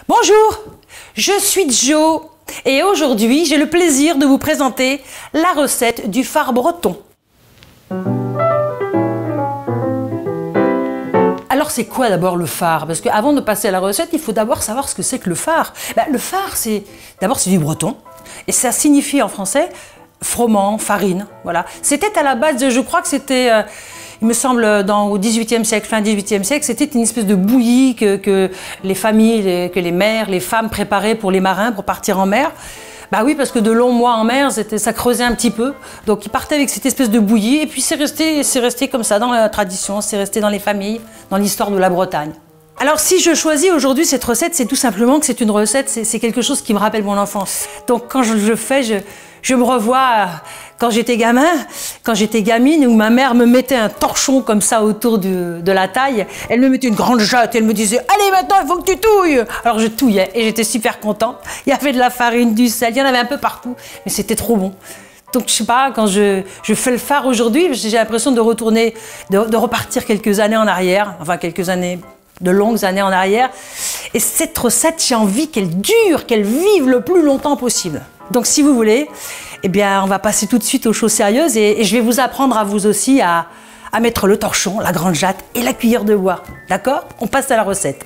Bonjour, je suis Jo et aujourd'hui j'ai le plaisir de vous présenter la recette du far breton. Alors c'est quoi d'abord le far? Parce qu'avant de passer à la recette, il faut d'abord savoir ce que c'est que le far. Le far, c'est du breton et ça signifie en français froment, farine. Voilà. C'était à la base, je crois que c'était, il me semble, au XVIIIe siècle, fin XVIIIe siècle, c'était une espèce de bouillie que les familles, que les mères, les femmes préparaient pour les marins pour partir en mer. Bah oui, parce que de longs mois en mer, ça creusait un petit peu. Donc ils partaient avec cette espèce de bouillie et puis c'est resté comme ça dans la tradition, c'est resté dans les familles, dans l'histoire de la Bretagne. Alors si je choisis aujourd'hui cette recette, c'est tout simplement que c'est une recette, c'est quelque chose qui me rappelle mon enfance. Donc quand je le fais, je me revois quand j'étais gamine, où ma mère me mettait un torchon comme ça autour de la taille. Elle me mettait une grande jatte et elle me disait « Allez maintenant, il faut que tu touilles !» Alors je touillais et j'étais super contente. Il y avait de la farine, du sel, il y en avait un peu partout, mais c'était trop bon. Donc je sais pas, quand je fais le far aujourd'hui, j'ai l'impression de retourner, de repartir quelques années en arrière, enfin de longues années en arrière. Et cette recette, j'ai envie qu'elle dure, qu'elle vive le plus longtemps possible. Donc si vous voulez, eh bien, on va passer tout de suite aux choses sérieuses et je vais vous apprendre à vous aussi à mettre le torchon, la grande jatte et la cuillère de bois. D'accord? On passe à la recette.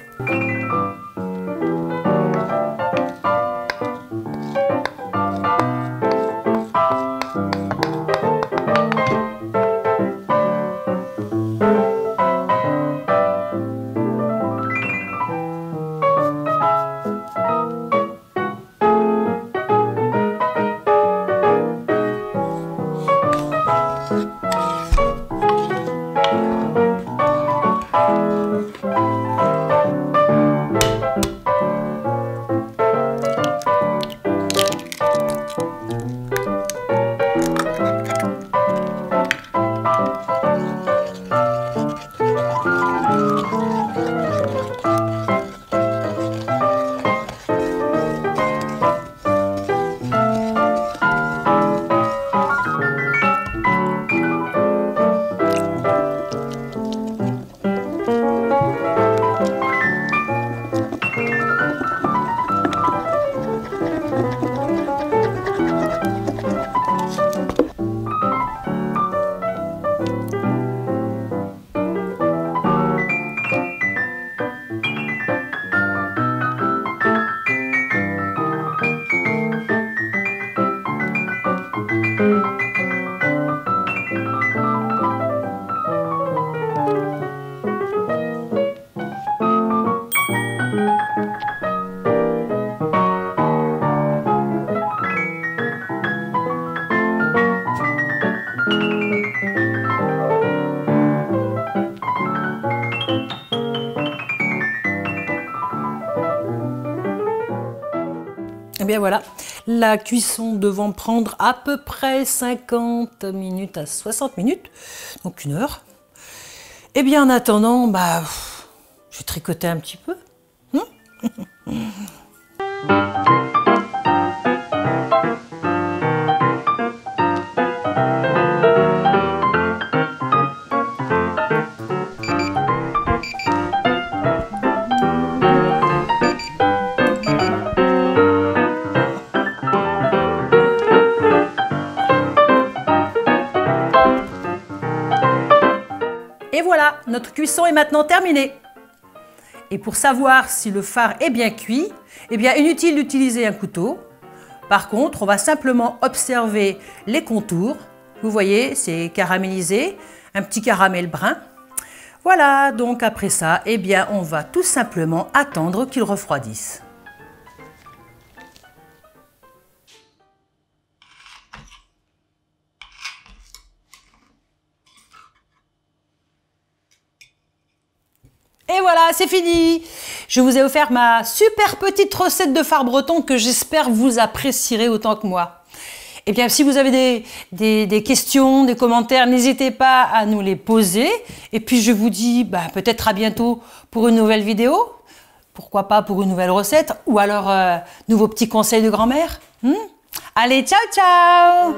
Et bien voilà, la cuisson devant prendre à peu près 50 minutes à 60 minutes, donc 1 heure. Et bien en attendant, je vais tricoter un petit peu. Et voilà, notre cuisson est maintenant terminée. Et pour savoir si le far est bien cuit, eh bien inutile d'utiliser un couteau. Par contre, on va simplement observer les contours. Vous voyez, c'est caramélisé, un petit caramel brun. Voilà, donc après ça, eh bien on va tout simplement attendre qu'il refroidisse. Et voilà, c'est fini! Je vous ai offert ma super petite recette de far breton que j'espère vous apprécierez autant que moi. Et bien, si vous avez des questions, des commentaires, n'hésitez pas à nous les poser. Et puis, je vous dis peut-être à bientôt pour une nouvelle vidéo. Pourquoi pas pour une nouvelle recette ou alors nouveaux petits conseils de grand-mère. Allez, ciao, ciao!